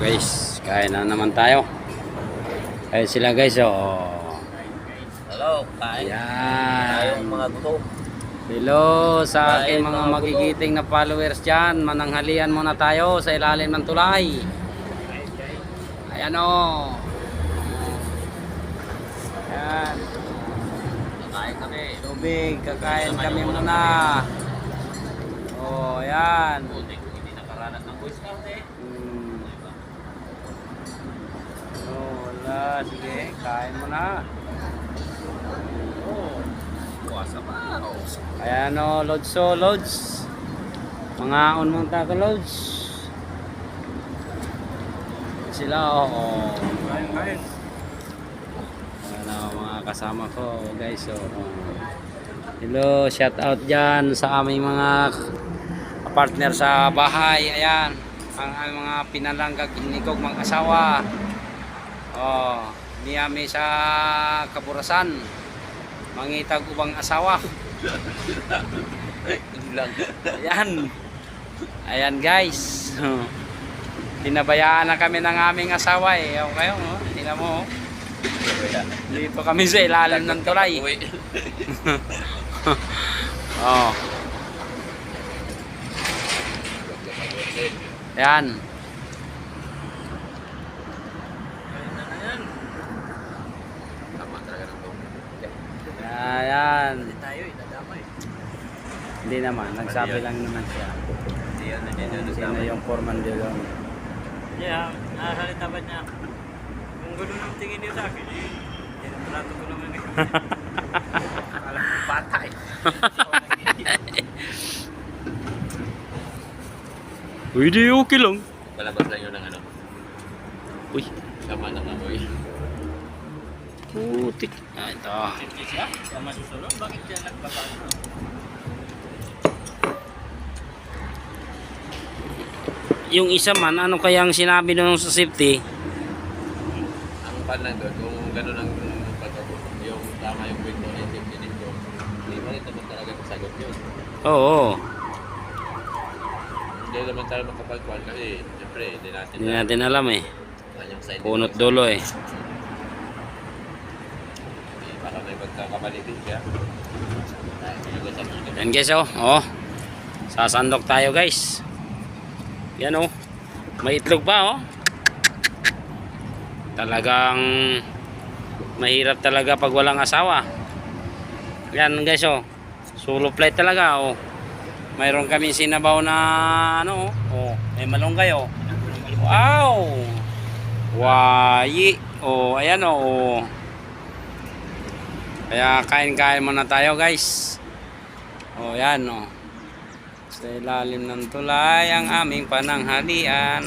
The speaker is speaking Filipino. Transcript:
Guys, kain na naman tayo. Kain sila guys, oh. Hello, kain. Yan. Tayong mga gutom. Hello sa aking Kain, mga mga magigiting na followers dyan. Mananghalian muna tayo sa ilalim ng tulay. Ayan o. Ayan. Kain kami. Tubig, kakain kami muna. Oh, ayan. Buti kung hindi nakaranas ng Boy Scout eh. Oh, wala. Sige, kain muna. Oh, kuwasa pa. Oh. Ayan o, loads o, loads. Mga on mong tato, loads. Sila o. Kain. Ayan o, mga kasama ko, guys o. Hello, shout out dyan sa aming mga partner sa bahay. Ayan, ang aming mga pinalanggag inikog mga asawa. Oh, niyami sa Kaburasan. Mangitag ubang asawa. Ayan. Ayan guys. Tinabayaan na kami ng aming asawa eh. Ewan kayo, oh. Tingnan mo. Dito kami sa ilalim ng tulay. Oh. Ayan. Ayan. Tayo, itadamay. Hindi naman, nagsabi lang naman siya. Hindi yan, Sino yung foreman dito? Yeah, nakasalita ba niya? Kung gano'n ang tingin niyo sa akin, eh, tinatrato ko naman eh. Alam ko, patay. Uy, di okay lang. Palabas lang yun ng ano. Uy, Tama ng amoy. putik. Ah, ito. Hindi siya? Tama susunod? Bakit siya nagbabago? Yung isa man, ano kayang sinabi nung sa safety? Ang pan lang doon, kung gano'n ang pagkakot, yung tama yung kwento na yung safety dito, hindi mo rin naman talaga kasagot yun. Oo. Hindi naman tayo makapagkuhan kasi, siyempre, hindi natin Hindi natin alam eh. kanyang side. Punot dulo eh. Baka may pagkakamali din siya. Yan guys oh. Oh. Sasandok tayo guys. Yan oh. May itlog pa oh. Talagang mahirap talaga pag walang asawa. Yan guys oh. Solo flight talaga oh. Mayroon kami sinabaw na ano oh. May malunggay oh. Wow. Wayi. Oh, ayan oh. Kaya kain-kain muna tayo guys. Oh, yan oh. Sa ilalim ng tulay ang aming pananghalian.